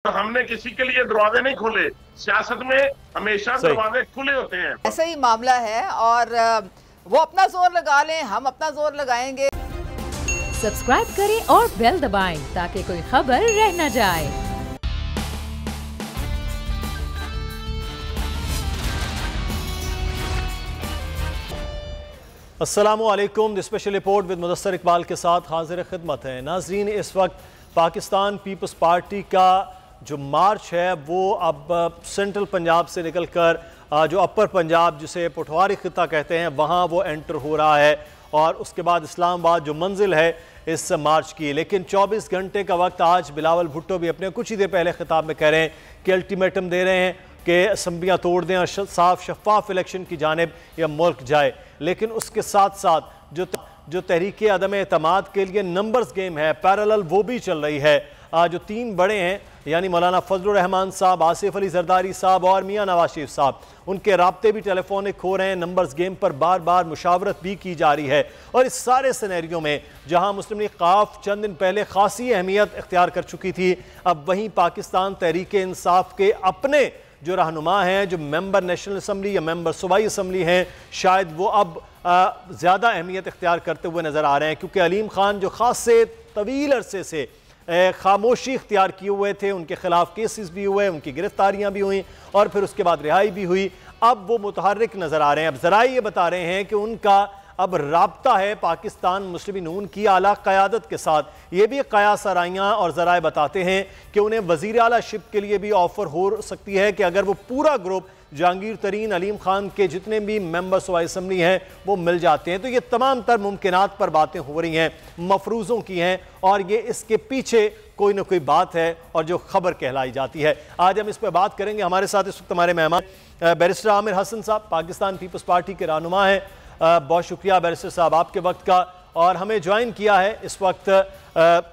तो हमने किसी के लिए दरवाजे नहीं खोले। सियासत में हमेशा दरवाजे खुले होते हैं। ऐसा ही मामला है और वो अपना जोर लगा लें, हम अपना जोर लगाएंगे। सब्सक्राइब करें और बेल दबाएं ताकि कोई खबर रह न जाए। अस्सलामुअलैकुम। Special report with Mudassar Iqbal के साथ हाजिर खिदमत है। नाजरीन, इस वक्त पाकिस्तान पीपल्स पार्टी का जो मार्च है वो अब सेंट्रल पंजाब से निकल कर जो अपर पंजाब जिसे पठवारी खिता कहते हैं वहाँ वो एंटर हो रहा है और उसके बाद इस्लामाबाद जो मंजिल है इस मार्च की। लेकिन 24 घंटे का वक्त आज बिलावल भुट्टो भी अपने कुछ ही देर पहले खिताब में कह रहे हैं कि अल्टीमेटम दे रहे हैं कि असम्बलियाँ तोड़ दें और साफ शफाफ इलेक्शन की जानिब यह मुल्क जाए। लेकिन उसके साथ साथ जो तहरीक अदम एतमाद के लिए नंबर्स गेम है पैरेलल वो भी चल रही है। जो तीन बड़े हैं यानी मौलाना फजलुर रहमान साहब, आसिफ अली जरदारी साहब और मियाँ नवाज शरीफ साहब, उनके राब्ते भी टेलीफोनिक हो रहे हैं। नंबर्स गेम पर बार बार मुशावरत भी की जा रही है। और इस सारे सिनेरियो में जहाँ मुस्लिम लीग काफ चंद दिन पहले खासी अहमियत इख्तियार कर चुकी थी, अब वहीं पाकिस्तान तहरीक इंसाफ के अपने जो रहनुमा हैं, जो मेंबर नेशनल असम्बली या मेंबर सूबाई असम्बली हैं, शायद वो अब ज़्यादा अहमियत इख्तियार करते हुए नज़र आ रहे हैं। क्योंकि अलीम खान जो ख़ास से तवील अरसे से खामोशी इख्तियार किए हुए थे, उनके खिलाफ केसेस भी हुए, उनकी गिरफ्तारियां भी हुई और फिर उसके बाद रिहाई भी हुई। अब वो मुतहर्रिक नज़र आ रहे हैं। अब ज़राए ये बता रहे हैं कि उनका अब राब्ता है पाकिस्तान मुस्लिम नून की आला क़यादत के साथ। ये भी क़यास आराइयाँ और ज़राए बताते हैं कि उन्हें वज़ीर आला शिप के लिए भी ऑफ़र हो सकती है कि अगर वो पूरा ग्रुप जहांगीर तरीन, अलीम खान के जितने भी मेंबर सूबाई असम्बली हैं वो मिल जाते हैं। तो ये तमाम तर मुमकिनात पर बातें हो रही हैं, मफरूज़ों की हैं और ये इसके पीछे कोई ना कोई बात है और जो खबर कहलाई जाती है। आज हम इस पर बात करेंगे। हमारे साथ इस वक्त हमारे मेहमान बैरिस्टर आमिर हसन साहब, पाकिस्तान पीपल्स पार्टी के रहनुमा हैं। बहुत शुक्रिया बैरिस्टर साहब आपके वक्त का। और हमें ज्वाइन किया है इस वक्त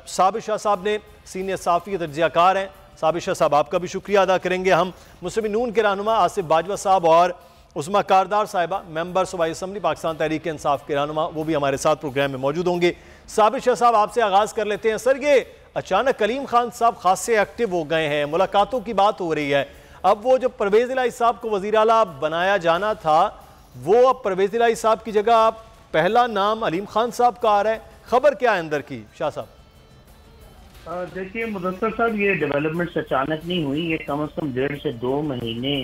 साबिर शाह साहब ने, सीनियर साफ़ी तज्ज़ियाकार हैं। साबिर शाह साहब आपका भी शुक्रिया अदा करेंगे हम। मुस्लिम नून के रहनुमा आसिफ बाजवा साहब और उस्मा कारदार साहिबा, मेंबर सूबाई असम्बली पाकिस्तान तहरीक इंसाफ के रहनुमा, वो भी हमारे साथ प्रोग्राम में मौजूद होंगे। साबिर शाह साहब आपसे आगाज़ कर लेते हैं। सर, ये अचानक अलीम खान साहब खासे एक्टिव हो गए हैं, मुलाकातों की बात हो रही है। अब वो जो परवेज़ इलाही साहब को वज़ीर आला बनाया जाना था, वो अब परवेज़ इलाही साहब की जगह पहला नाम अलीम खान साहब का आ रहा है। खबर क्या है अंदर की, शाह साहब? देखिए मुदस्सर साहब, ये डेवलपमेंट अचानक नहीं हुई। ये कम से कम 1.5 से 2 महीने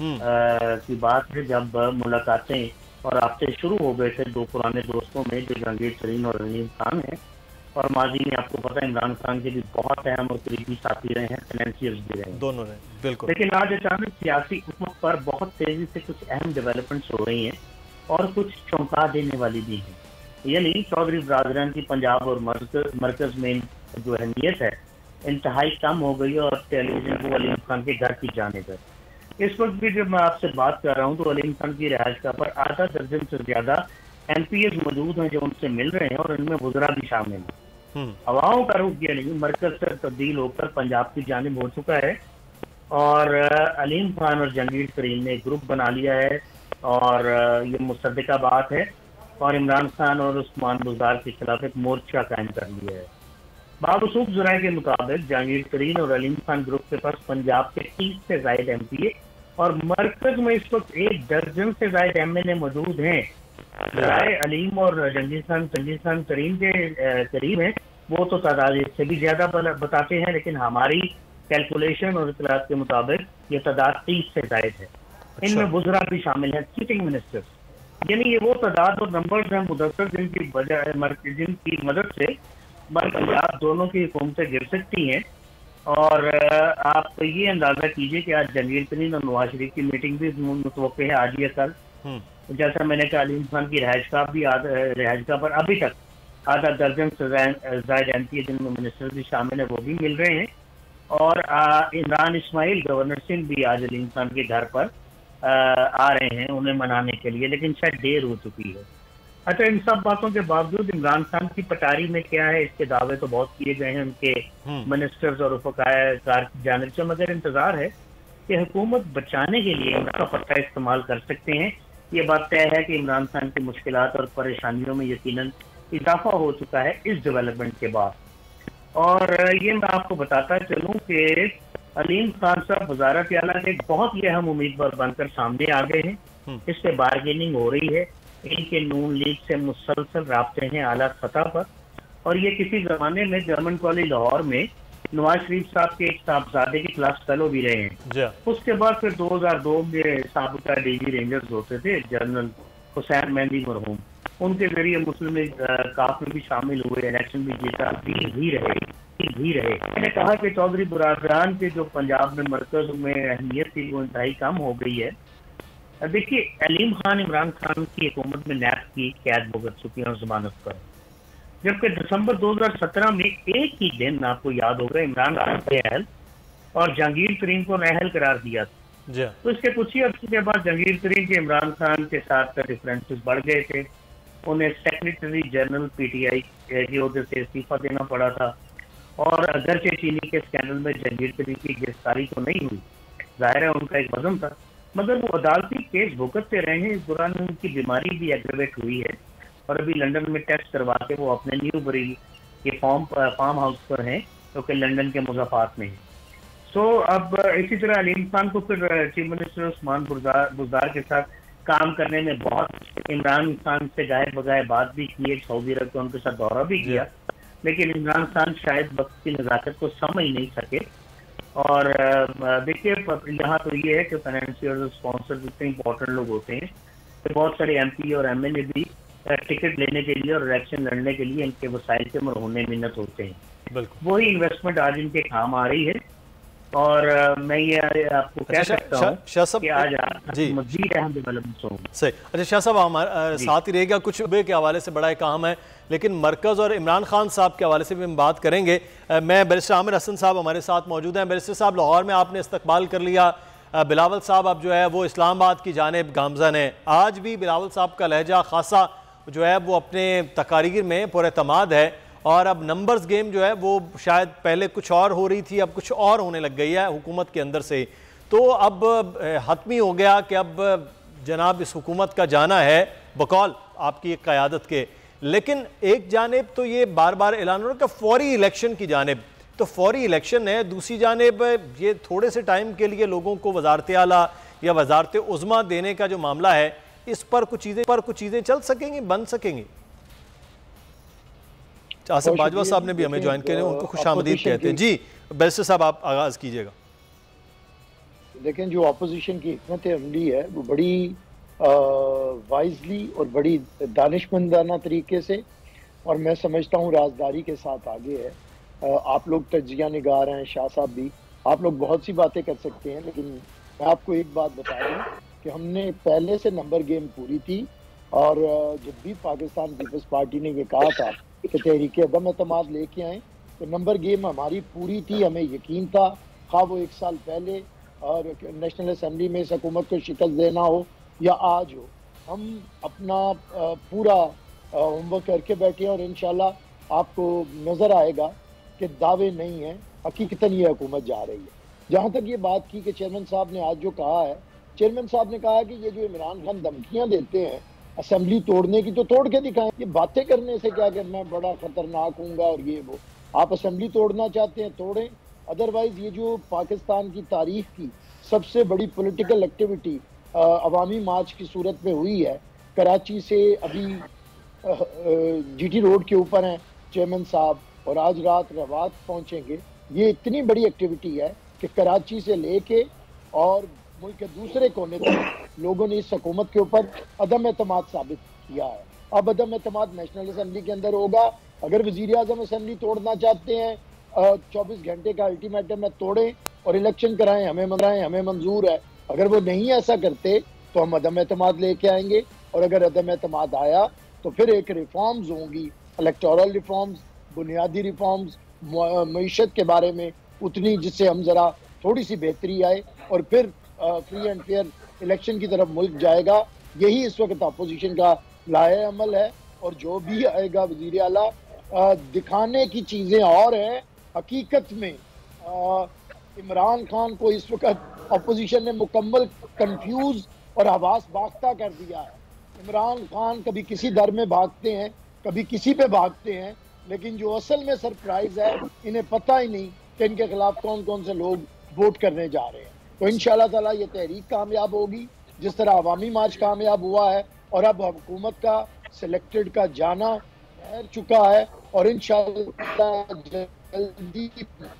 की बात है जब मुलाकातें और राब्ते शुरू हो गए थे दो पुराने दोस्तों में, जो जहांगीर तरीन और अलीम खान है। और माजी में आपको पता है इमरान खान के भी बहुत अहम और करीबी साथी रहे हैं, फाइनेंशियर्स भी रहे हैं, दोनों रहे, बिल्कुल। लेकिन आज अचानक सियासी उफक पर बहुत तेजी से कुछ अहम डेवलपमेंट्स हो रही हैं और कुछ चौंका देने वाली भी हैं। यानी चौधरी बरादरान की पंजाब और मरकज में जो अहमियत है इंतहाई कम हो गई और टेलीविजन को अलीम खान के घर की जाने पर। इस वक्त भी जब मैं आपसे बात कर रहा हूँ तो अलीम खान की रिहाइश का पर आधा दर्जन से ज्यादा MPs मौजूद हैं जो उनसे मिल रहे हैं और इनमें वज़रा भी शामिल हैं। हवाओं का रुख यानी मरकज से तब्दील होकर पंजाब की जानिब हो चुका है और अलीम खान और जहांगीर तरीन ने ग्रुप बना लिया है और ये मुसद्दिका बात है और इमरान खान और उस्मान बुज़दार के खिलाफ एक मोर्चा कायम कर लिया है। बावसूख ज़राए के मुताबिक जहांगीर तरीन और अलीम खान ग्रुप के पास पंजाब के 30 से ज्यादा MPA और मरकज में इस वक्त 1 दर्जन से ज्यादा MNA मौजूद हैं। ज़राए अलीम और जहांगीर खान तरीन के करीब हैं, वो तो तादाद इससे भी ज्यादा बताते हैं, लेकिन हमारी कैलकुलेशन और इतलात के मुताबिक ये तादाद 30 से ज्यादा है। इनमें वज़रा भी शामिल हैं, सिटिंग मिनिस्टर्स। यानी ये वो तादाद और नंबर्स हैं मुदस्सर जिनकी मदद से पंजाब दोनों की हुकूमतें गिर सकती हैं। और आप ये अंदाजा कीजिए कि आज जहांगीर तरीन और नवाज शरीफ की मीटिंग भी मुतवक्किल है आज या कल। जैसा मैंने कहा अलीम खान की रिहाइश का पर अभी तक आधा दर्जन से ज्यादा MPA जिनमें मिनिस्टर भी शामिल है वो भी मिल रहे हैं। और इमरान इस्माइल गवर्नर सिंह भी आज अलीम खान के घर पर आ रहे हैं उन्हें मनाने के लिए, लेकिन शायद देर हो चुकी है। अच्छा, इन सब बातों के बावजूद इमरान खान की पटारी में क्या है, इसके दावे तो बहुत किए गए हैं उनके मिनिस्टर्स और उफकार की जानिब से, मगर इंतजार है कि हुकूमत बचाने के लिए इमरान का पट्टा इस्तेमाल कर सकते हैं। ये बात तय है कि इमरान खान की मुश्किलात और परेशानियों में यकीनन इजाफा हो चुका है इस डेवलपमेंट के बाद। और ये मैं आपको बताता चलूँ कि अलीम खान साहब वजारत आला के बहुत ही अहम उम्मीदवार बनकर सामने आ गए हैं। इस पे बार्गेनिंग हो रही है। इनके नून लीग से मुसलसल राब्ते हैं आला सतह पर, और ये किसी जमाने में जर्मन कॉलेज लाहौर में नवाज शरीफ साहब के एक साहबजादे की क्लास फेलो भी रहे हैं। उसके बाद फिर 2002 में साबका डीजी रेंजर्स होते थे जनरल हुसैन मेहंदी मरहूम, उनके जरिए मुस्लिम लीग काफ में भी शामिल हुए, इलेक्शन भी जीता भी रहे। मैंने कहा कि चौधरी बुरादरान के जो पंजाब में मरकज में अहमियत थी वो इंतहाई कम हो गई है। देखिए, अलीम खान इमरान खान की हुकूमत में नैब की कैद भुगत चुकी है जमानत पर, जबकि दिसंबर 2017 में एक ही दिन, आपको याद होगा, इमरान खान को अहल और जहांगीर तरीन को नाअहल करार दिया था। तो इसके कुछ ही अर्से के बाद जहांगीर तरीन के इमरान खान के साथ डिफरेंसेस बढ़ गए थे। उन्हें सेक्रेटरी जनरल पीटीआई के ओहदे से इस्तीफा देना पड़ा था, और अगरचे चीनी के स्कैंडल में जहांगीर तरीन की गिरफ्तारी तो नहीं हुई, जाहिर है उनका एक वजन था, मगर वो अदालती केस भुगतते रहे हैं। इस दौरान उनकी बीमारी भी एग्रेवेट हुई है, और अभी लंदन में टेस्ट करवा के वो अपने न्यू बरेली के फार्म हाउस पर हैं, जो कि लंदन के मुज़फ़्फ़रात में है। सो अब इसी तरह अलीम खान को फिर चीफ मिनिस्टर उस्मान बुज़दार के साथ काम करने में बहुत, इमरान खान से गाय बगाए बात भी की, सऊदी अरब का उनके साथ दौरा भी किया, लेकिन इमरान खान शायद वक्त की नज़ाकत को समझ नहीं सके। और देखिए, यहाँ तो ये है कि फाइनेंशियल स्पॉन्सर इतने इंपॉर्टेंट लोग होते हैं कि बहुत सारे एमपी और एमएलए भी टिकट लेने के लिए और इलेक्शन लड़ने के लिए इनके वसाइल के मरहूने मिन्नत होते हैं। वही इन्वेस्टमेंट आज इनके काम आ रही है, और मैं ये आपको कह सकता हूँ कि आज मज़ीद अहम डेवलपमेंट्स होंगे। सही। अच्छा शाह साहब, हमारे साथ ही रहेगा, कुछ सूबे के हवाले से बड़ा एक काम है, लेकिन मरकज़ और इमरान खान साहब के हवाले से भी हम बात करेंगे। मैं बैरिस्टर आमिर हसन साहब हमारे साथ मौजूद हैं। बैरिस्टर साहब, लाहौर में आपने इस्तकबाल कर लिया, बिलावल साहब अब जो है वो इस्लामाबाद की जानिब गामज़न है। आज भी बिलावल साहब का लहजा खासा जो है वो अपने तकारीर में पुरएतमाद है, और अब नंबर्स गेम जो है वो शायद पहले कुछ और हो रही थी, अब कुछ और होने लग गई है हुकूमत के अंदर से। तो अब हतमी हो गया कि अब जनाब इस हुकूमत का जाना है बकौल आपकी क़यादत के, लेकिन एक जानिब तो ये बार बार ऐलान हो रहा है कि फौरी इलेक्शन की जानिब, तो फौरी इलेक्शन है, दूसरी जानिब ये थोड़े से टाइम के लिए लोगों को वजारत आला या वजारत उज़्मा देने का जो मामला है, इस पर कुछ चीज़ें चल सकेंगी, बन सकेंगी? आसिफ बाजवा साहब ने भी हमें ज्वाइन किया, उनको खुशामदीद कहते हैं। जी बैरिस्टर साहब, आप आगाज़ कीजिएगा। देखें, जो अपोजिशन की हिकमत अमली है वो बड़ी वाइजली और बड़ी दानिशमंदाना तरीके से, और मैं समझता हूँ राजदारी के साथ आगे है। आप लोग तज्जिया निगार हैं, शाह साहब भी, आप लोग बहुत सी बातें कर सकते हैं, लेकिन मैं आपको एक बात बता दूँ कि हमने पहले से नंबर गेम पूरी थी, और जब भी पाकिस्तान पीपल्स पार्टी ने ये कहा था कि तहरीक अदम एतमाद लेके आए, तो नंबर गेम हमारी पूरी थी। हमें यकीन था, खा वो 1 साल पहले और नेशनल असेंबली में इस हुकूमत को शिकस्त देना हो या आज हो, हम अपना पूरा होमवर्क करके बैठे हैं, और इंशाल्लाह आपको नज़र आएगा कि दावे नहीं हैं, हकीकतन ये हुकूमत जा रही है। जहाँ तक ये बात की कि चेयरमैन साहब ने आज जो कहा है, चेयरमैन साहब ने कहा कि ये जो इमरान खान धमकियाँ देते हैं असेंबली तोड़ने की, तो तोड़ के दिखाएं। ये बातें करने से क्या कि मैं बड़ा खतरनाक हूँगा और ये वो, आप असेंबली तोड़ना चाहते हैं तोड़ें, अदरवाइज ये जो पाकिस्तान की तारीख की सबसे बड़ी पॉलिटिकल एक्टिविटी अवामी मार्च की सूरत में हुई है, कराची से अभी जीटी रोड के ऊपर हैं चेयरमैन साहब, और आज रात रवात पहुँचेंगे। ये इतनी बड़ी एक्टिविटी है कि कराची से लेके और मुल्क के दूसरे कोने तक लोगों ने इस हुकूमत के ऊपर अदम एतमाद साबित किया है। अब अदम एतमाद नेशनल असेंबली के अंदर होगा। अगर वज़ीर आज़म असेंबली तोड़ना चाहते हैं, 24 घंटे का अल्टीमेटम है, तोड़ें और इलेक्शन कराएं, हमें मंजूर है। अगर वो नहीं ऐसा करते तो हम अदम एतमाद लेके आएंगे, और अगर अदम एतमाद आया तो फिर एक रिफॉर्म्स होंगी, इलेक्टोरल रिफॉर्म्स, बुनियादी रिफॉर्म्स, मईशत के बारे में उतनी, जिससे हम ज़रा थोड़ी सी बेहतरी आए, और फिर फ्री एंड फेयर इलेक्शन की तरफ मुल्क जाएगा। यही इस वक्त अपोजिशन का लाए अमल है, और जो भी आएगा वज़ीर आला दिखाने की चीज़ें और हैं। हकीकत में इमरान खान को इस वक्त अपोजिशन ने मुकम्मल कंफ्यूज और हवास बाख्ता कर दिया है। इमरान खान कभी किसी दर में भागते हैं, कभी किसी पे भागते हैं, लेकिन जो असल में सरप्राइज है, इन्हें पता ही नहीं कि इनके खिलाफ कौन कौन से लोग वोट करने जा रहे हैं। तो इंशाल्लाह ताला ये तहरीक कामयाब होगी, जिस तरह अवामी मार्च कामयाब हुआ है, और अब हुकूमत का सिलेक्टेड का जाना चुका है, और इंशाल्लाह जल्दी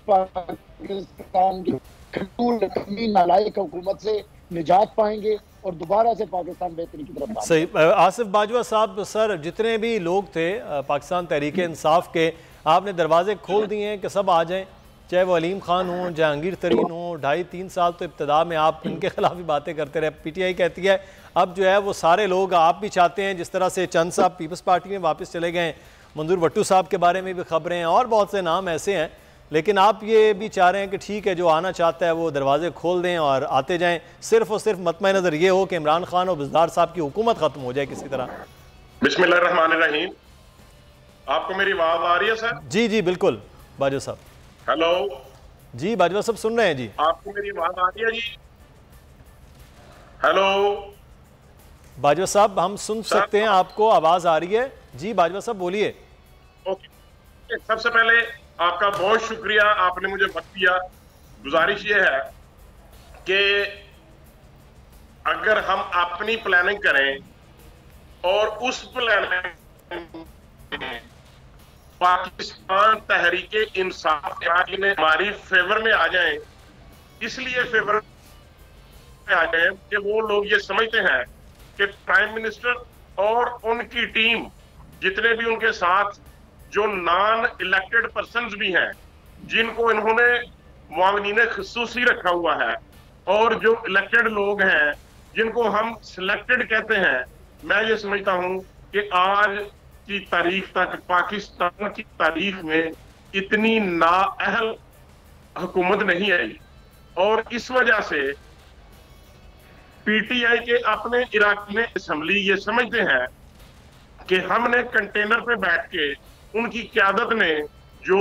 पाकिस्तान की नालायक हुकूमत से निजात पाएंगे और दोबारा से पाकिस्तान बेहतरी की तरफ। सही। आसिफ बाजवा साहब, सर जितने भी लोग थे पाकिस्तान तहरीक इंसाफ के, आपने दरवाजे खोल दिए हैं कि सब आ जाएं, चाहे वो अलीम खान हो, जहांगीर तरीन हो। 2.5-3 साल तो इब्तदा में आप इनके खिलाफ ही बातें करते रहे। PTI कहती है अब जो है वो सारे लोग, आप भी चाहते हैं, जिस तरह से चंद साहब पीपल्स पार्टी में वापस चले गए, मंजूर भट्टू साहब के बारे में भी खबरें हैं और बहुत से नाम ऐसे हैं, लेकिन आप ये भी चाह रहे हैं कि ठीक है जो आना चाहता है वो दरवाजे खोल दें और आते जाएं, सिर्फ और सिर्फ मतमय नज़र ये हो कि इमरान खान और बुज़दार साहब की हुकूमत ख़त्म हो जाए किसी तरह। बिस्मिल्लाहिर्रहमानिर्रहीम। आपको मेरी आवाज़ आ रही है सर? जी जी बिल्कुल बाजवा साहब। हेलो जी बाजवा साहब सुन रहे हैं जी। आपको मेरी आवाज़ आ रही है जी? हेलो बाजवा साहब हम सुन सकते हैं, आपको आवाज़ आ रही है जी। बाजवा साहब बोलिए। ओके, सबसे पहले आपका बहुत शुक्रिया, आपने मुझे वक्त दिया। गुजारिश ये है कि अगर हम अपनी प्लानिंग करें और उस प्लानिंग पाकिस्तान तहरीके इंसाफ ने हमारी फेवर में आ जाएं, इसलिए फेवर में आ जाएं कि वो लोग ये समझते हैं कि प्राइम मिनिस्टर और उनकी टीम, जितने भी उनके साथ जो नॉन इलेक्टेड पर्सन्स भी हैं, जिनको इन्होंने मुआविनीन खुसूसी रखा हुआ है, और जो इलेक्टेड लोग हैं जिनको हम सिलेक्टेड कहते हैं, मैं ये समझता हूं कि आज की तारीख तक पाकिस्तान की तारीख में इतनी नाअहल हुकूमत नहीं आई, और इस वजह से PTI के अपने इराक़ी असम्बली ये समझते हैं कि हमने कंटेनर पे बैठ के उनकी क़यादत ने जो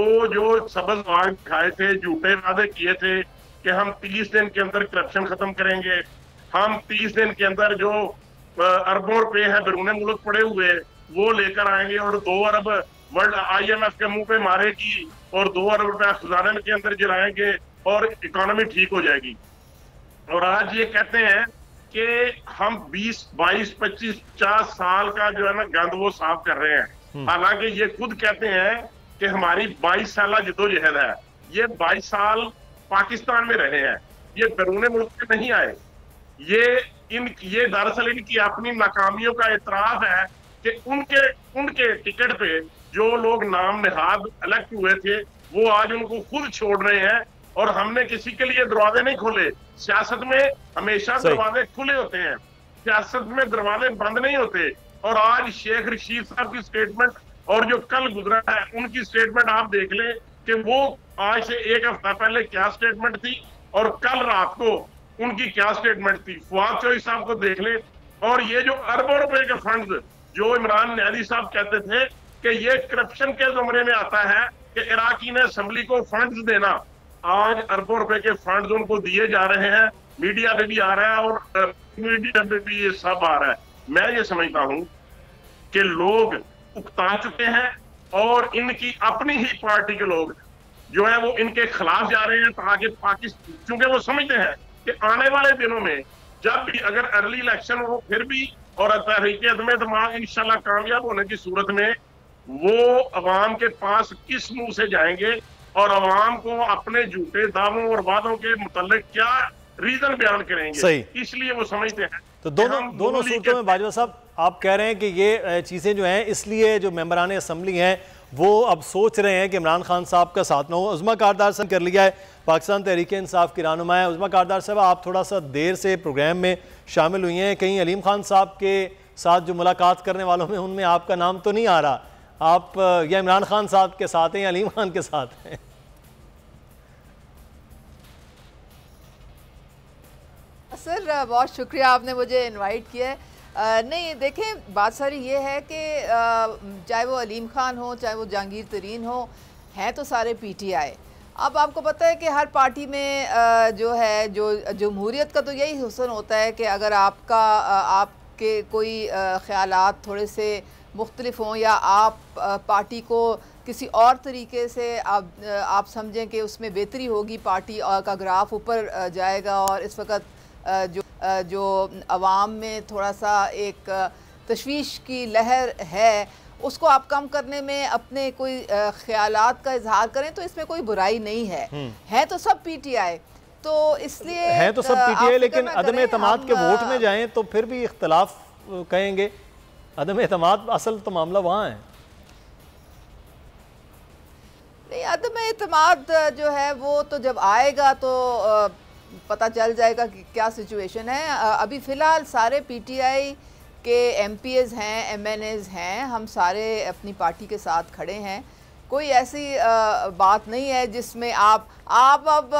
सबज वाग दिखाए थे, झूठे वादे किए थे कि हम 30 दिन के अंदर करप्शन खत्म करेंगे, हम 30 दिन के अंदर जो अरबों रुपए है बैरून मुल्क पड़े हुए वो लेकर आएंगे, और 2 अरब वर्ल्ड IMF के मुंह पे मारेगी, और 2 अरब रुपया खजाने के अंदर जलाएंगे और इकोनॉमी ठीक हो जाएगी। और आज ये कहते हैं कि हम 20, 22, 25, 50 साल का जो है ना गंद वो साफ कर रहे हैं। हालांकि ये खुद कहते हैं कि हमारी 22 साल जद्दोजहद है। ये 22 साल पाकिस्तान में रहे हैं, ये बैरून मुल्क से नहीं आए। ये दरअसल इनकी अपनी नाकामियों का एतराफ है कि उनके टिकट पे जो लोग नाम निहाद इलेक्ट हुए थे वो आज उनको खुद छोड़ रहे हैं, और हमने किसी के लिए दरवाजे नहीं खोले। सियासत में हमेशा दरवाजे खुले होते हैं, सियासत में दरवाजे बंद नहीं होते। और आज शेख रशीद साहब की स्टेटमेंट और जो कल गुजरा है उनकी स्टेटमेंट आप देख लें कि वो आज से 1 हफ्ता पहले क्या स्टेटमेंट थी और कल रात को उनकी क्या स्टेटमेंट थी। फवाद चौधरी साहब को देख लें, और ये जो अरबों रुपए के फंड्स जो इमरान न्यादी साहब कहते थे कि ये करप्शन के जुमरे में आता है कि इराक़ी ने असम्बली को फंड्स देना, आज अरबों रुपए के फंड्स उनको दिए जा रहे हैं। मीडिया पे भी आ रहा है और मीडिया पे भी ये सब आ रहा है। मैं ये समझता हूं कि लोग उकता चुके हैं, और इनकी अपनी ही पार्टी के लोग जो है वो इनके खिलाफ जा रहे हैं, ताकि पाकिस्तान, क्योंकि वो समझते हैं कि आने वाले दिनों में जब भी अगर अर्ली इलेक्शन हो फिर भी, और तहरीके दिमाग इंशाल्लाह कामयाब होने की सूरत में वो अवाम के पास किस मुंह से जाएंगे, और अवाम को अपने झूठे दावों और वादों के मुताल्लिक क्या रीजन बयान करेंगे। सही। इसलिए वो समझते हैं। तो दोनों सूरतों में बाजवा साहब आप कह रहे हैं कि ये चीज़ें जो हैं, इसलिए जो मेंबरान असम्बली हैं वो अब सोच रहे हैं कि इमरान खान साहब का साथ ना हो। उज़्मा कारदार साहब कर लिया है, पाकिस्तान तहरीक इंसाफ की रहनुमा है। उज़्मा कारदार साहब आप थोड़ा सा देर से प्रोग्राम में शामिल हुई हैं, कहीं अलीम खान साहब के साथ जो मुलाकात करने वालों में उनमें आपका नाम तो नहीं आ रहा, आप या इमरान खान साहब के साथ हैं या अलीम खान के साथ हैं? सर बहुत शुक्रिया आपने मुझे इनवाइट किया है। नहीं देखें, बात सारी ये है कि चाहे वो अलीम खान हो, चाहे वो जहांगीर तरीन हो, हैं तो सारे PTI। अब आपको पता है कि हर पार्टी में जो है जो जमहूरियत का तो यही हुस्न होता है कि अगर आपके कोई ख़यालात थोड़े से मुख्तलिफ हों, या आप पार्टी को किसी और तरीके से आप समझें कि उसमें बेहतरी होगी, पार्टी का ग्राफ ऊपर जाएगा और इस वक्त जो आवाम में थोड़ा सा एक तशवीश की लहर है उसको आप कम करने में अपने कोई ख्यालात का इजहार करें तो इसमें कोई बुराई नहीं है तो सब पीटीआई, तो इसलिए है तो सब पीटीआई, लेकिन अदम एतमाद के वोट में जाएं तो फिर भी इख्तलाफ कहेंगे। अदम एतमाद असल तो मामला वहाँ है। नहीं, अदम एतमाद जो है वो तो जब आएगा तो पता चल जाएगा कि क्या सिचुएशन है। अभी फ़िलहाल सारे पीटीआई के एमपीएस हैं, एमएनएस हैं, हम सारे अपनी पार्टी के साथ खड़े हैं। कोई ऐसी बात नहीं है जिसमें आप अब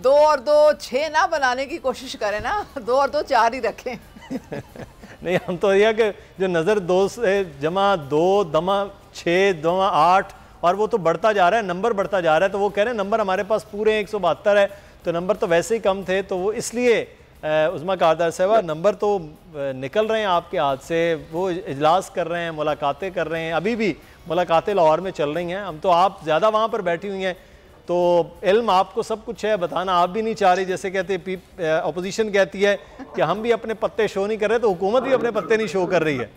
2 और 2 6 ना बनाने की कोशिश करें ना, 2 और 2 4 ही रखें। नहीं, हम तो यह कि जो नज़र 2 से जमा 2 दमा 6 दमा 8 और वो तो बढ़ता जा रहा है, नंबर बढ़ता जा रहा है, तो वो कह रहे हैं नंबर हमारे पास पूरे 172 है, तो नंबर तो वैसे ही कम थे, तो वो इसलिए उस्मा कारदार साहबा नंबर तो निकल रहे हैं आपके हाथ से। वो इजलास कर रहे हैं, मुलाकातें कर रहे हैं, अभी भी मुलाकातें लाहौर में चल रही हैं। हम तो आप ज़्यादा वहाँ पर बैठी हुई हैं तो इल्म आपको सब कुछ है, बताना आप भी नहीं चाह रही। जैसे कहते अपोजिशन कहती है कि हम भी अपने पत्ते शो नहीं कर रहे, तो हुकूमत भी अपने पत्ते नहीं शो कर रही है।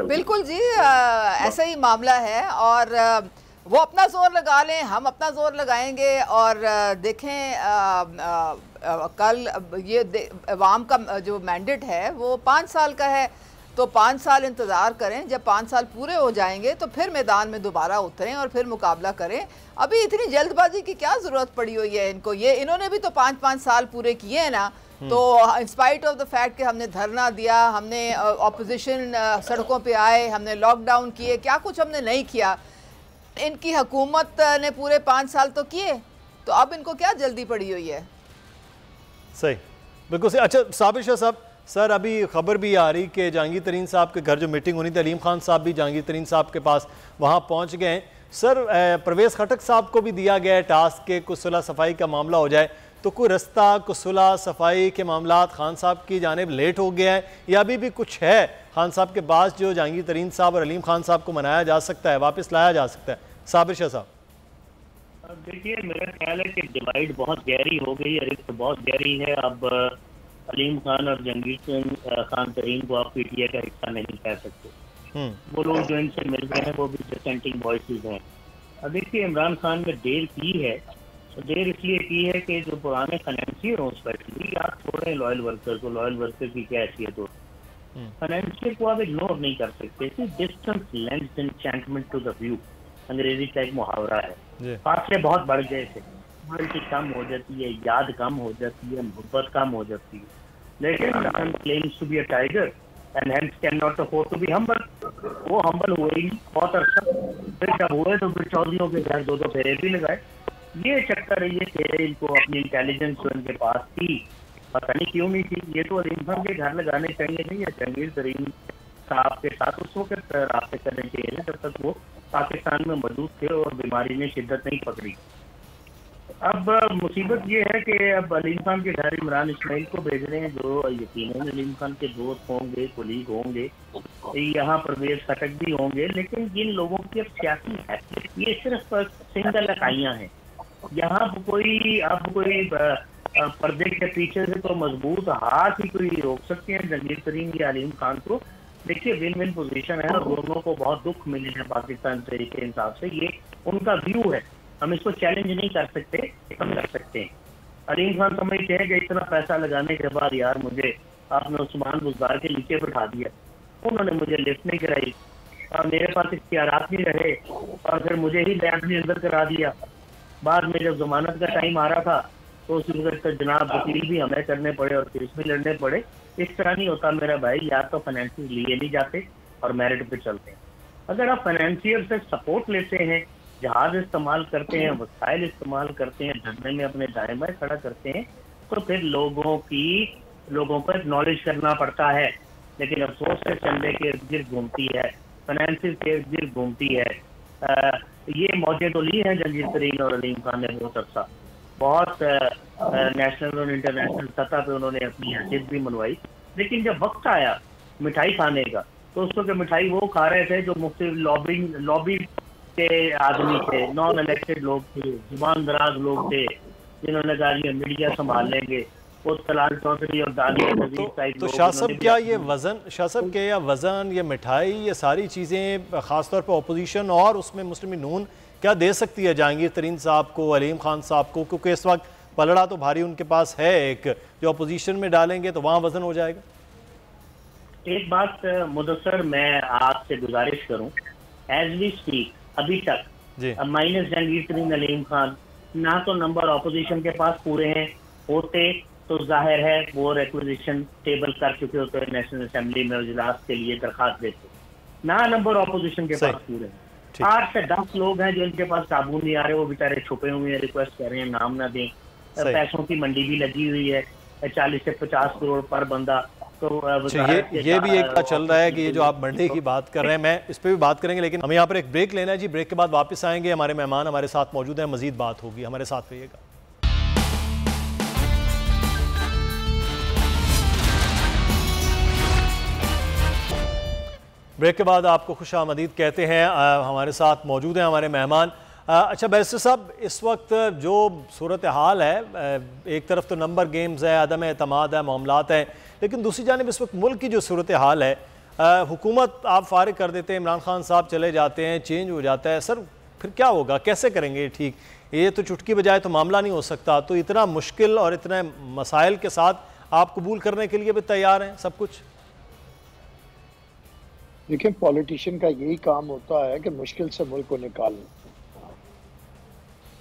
बिल्कुल जी, ऐसा ही मामला है और वो अपना जोर लगा लें, हम अपना जोर लगाएंगे। और देखें कल ये अवाम का जो मैंडेट है वो 5 साल का है, तो 5 साल इंतज़ार करें। जब 5 साल पूरे हो जाएंगे तो फिर मैदान में दोबारा उतरें और फिर मुकाबला करें। अभी इतनी जल्दबाजी की क्या ज़रूरत पड़ी हुई है इनको? इन्होंने भी तो 5-5 साल पूरे किए हैं ना। तो इंस्पाइट ऑफ द फैक्ट कि हमने धरना दिया, हमने ऑपोजिशन सड़कों पे आए, हमने लॉकडाउन किए, क्या कुछ हमने नहीं किया। इनकी हुकूमत ने पूरे 5 साल तो किए, तो अब इनको क्या जल्दी पड़ी हुई है? सही, बिल्कुल सही। अच्छा साबिर शाह साहब, सर अभी खबर भी आ रही कि जहांगीर तरीन साहब के घर जो मीटिंग होनी थी, अलीम खान साहब भी जहांगीर तरीन साहब के पास वहाँ पहुँच गए हैं। सर परवेज़ खटक साहब को भी दिया गया है टास्क के कुछ सुलह सफाई का मामला हो जाए, तो कोई रास्ता कुछ सुलह सफाई के मामला खान साहब की जानिब लेट हो गया है या अभी भी कुछ है खान साहब के पास जो जहांगीर तरीन साहब और अलीम खान साहब को मनाया जा सकता है, वापस लाया जा सकता है? साबिर शाह साहब, देखिए मेरा ख्याल है कि डिवाइड बहुत गहरी हो गई है, रिश्ता बहुत गहरी है। अब अलीम खान और जहांगीर खान तरीन को आप पीटीआई का हिस्सा नहीं कह सकते। वो लोग जो इनसे मिल रहे हैं वो भी डिसेंटिंग वॉइसेस हैं। अब देखिए इमरान खान ने देर की है, तो देर इसलिए की है कि जो पुराने फाइनेंशियर हों, स्पेशली आप छोड़ें लॉयल वर्कर को, लॉयल वर्कर की क्या हैसियत हो, फाइनेंशियर को आप इग्नोर नहीं कर सकते। Distance lends enchantment to the view, अंग्रेजी का एक मुहावरा है। फासले बहुत बढ़ गए थे, क्वालिटी कम हो जाती है, याद कम हो जाती है, मोहब्बत कम हो जाती है। लेकिन claims to be a tiger and hence can not afford to be humble. वो हम्बल हुए ही बहुत अच्छा, फिर जब हुए तो फिर चौधरियों के घर 2-2 फेरे भी लगाए। ये चक्कर ये थे इनको, अपनी इंटेलिजेंस तो इनके पास थी, पता नहीं क्यों नहीं थी। ये तो अलीम खान के घर लगाने चाहिए नहीं है, जहांगीर तरीन साहब के साथ उस वक्त रास्ते करने चाहिए जब तक वो पाकिस्तान में मौजूद थे और बीमारी ने शिद्दत नहीं पकड़ी। अब मुसीबत ये है कि अब अलीम खान के घर इमरान इस्माइल को भेज रहे हैं, जो यकीनन अलीम खान के दोस्त होंगे, कुलीग होंगे, यहाँ परवेज खटक भी होंगे, लेकिन जिन लोगों की अब सियासी हैसियत ये सिर्फ सिंगल इकाइयाँ हैं। यहाँ कोई अब कोई पर्दे के पीछे से तो मजबूत हाथ ही कोई रोक सकते हैं जहांगीर तरीन या अलीम खान को। देखिए विन विन पोजीशन है और दोनों को बहुत दुख मिले हैं पाकिस्तान तरीके इंसाफ से, ये उनका व्यू है, हम इसको चैलेंज नहीं कर सकते, हम कर सकते हैं। अलीम खान समझते हैं कि इतना पैसा लगाने के बाद यार मुझे आपने उस्मान बुज़दार के नीचे बैठा दिया, उन्होंने मुझे लिफ्ट नहीं कराई और मेरे पास इख्तियारात नहीं रहे और फिर मुझे ही लैब में अंदर करा दिया। बाद में जब जमानत का टाइम आ रहा था तो उस वक्त जनाब वकील भी हमें करने पड़े और केस भी लड़ने पड़े। इस तरह नहीं होता मेरा भाई, या तो फाइनेंशियल लिए नहीं जाते और मेरिट पे चलते हैं। अगर आप फाइनेंशियल से सपोर्ट लेते हैं, जहाज इस्तेमाल करते हैं, वसाइल इस्तेमाल करते हैं, धरने में अपने दाएं बाएं खड़ा करते हैं, तो फिर लोगों को एक्नॉलेज करना पड़ता है। लेकिन अफसोस है चंदे के इर्द गिर्द घूमती है, फाइनेंशियल के इर्द गिर्द घूमती है। ये मौजें तो ली हैं जहांगीर तरीन और अलीम खान ने बहुत अर्सा, बहुत नेशनल और इंटरनेशनल सतह पे उन्होंने अपनी हैसियत भी मनवाई। लेकिन जब वक्त आया मिठाई खाने का तो उस वक्त मिठाई वो खा रहे थे जो मुख्तलिफ लॉबी के आदमी थे, नॉन इलेक्टेड लोग थे, जुबान दराज लोग थे, जिन्होंने कहा ये मीडिया संभाल लेंगे। वो तलाल चौधरी और दानिया नजीर टाइप तो शाह साहब क्या ये वज़न, शाह साहब क्या ये वज़न, ये मिठाई, ये सारी चीज़ें ख़ासतौर पर अपोजिशन और उसमें मुस्लिम नून क्या दे सकती है जहांगीर तरीन साहब को, अलीम खान साहब को? क्योंकि इस वक्त पलड़ा तो भारी उनके पास है, एक जो अपोजिशन में डालेंगे तो वहाँ वज़न हो जाएगा। एक बात मुदस्सर मैं आपसे गुजारिश करूं, एज वी स्पीक अभी तक माइनस जहांगीर तरीन, अलीम खान, ना तो नंबर ऑपोजिशन के पास पूरे हैं, होते तो जाहिर है वो रिक्विजिशन टेबल कर चुके होते हैं नेशनल असेंबली में इजलास के लिए दरखास्त देते, ना नंबर ऑपोजिशन के पास पूरे हैं। 8 से 10 लोग हैं जो इनके पास काबू नहीं आ रहे, वो बेचारे छुपे हुए हैं, रिक्वेस्ट कर रहे हैं नाम ना दें। पैसों की मंडी भी लगी हुई है, 40 से 50 करोड़ पर बंदा। तो ये भी एक चल रहा है कि ये जो आप मंडी की बात कर रहे हैं, मैं इस पर भी बात करेंगे, लेकिन हमें यहाँ पर एक ब्रेक लेना है जी। ब्रेक के बाद वापस आएंगे, हमारे मेहमान हमारे साथ मौजूद हैं, मजीद बात होगी, हमारे साथ रहिएगा। ब्रेक के बाद आपको खुश आमदीद कहते हैं। हमारे साथ मौजूद हैं हमारे मेहमान। अच्छा बैरिस्टर साहब, इस वक्त जो सूरत हाल है, एक तरफ तो नंबर गेम्स है, अदम एतमाद है, मामलात हैं, लेकिन दूसरी जानिब इस वक्त मुल्क की जो सूरत हाल है, हुकूमत आप फारिग कर देते हैं, इमरान खान साहब चले जाते हैं, चेंज हो जाता है, सर फिर क्या होगा, कैसे करेंगे ठीक? ये तो चुटकी बजाए तो मामला नहीं हो सकता। तो इतना मुश्किल और इतने मसाइल के साथ आप कबूल करने के लिए भी तैयार हैं सब कुछ? देखिए, पॉलिटिशियन का यही काम होता है कि मुश्किल से मुल्क को निकालना,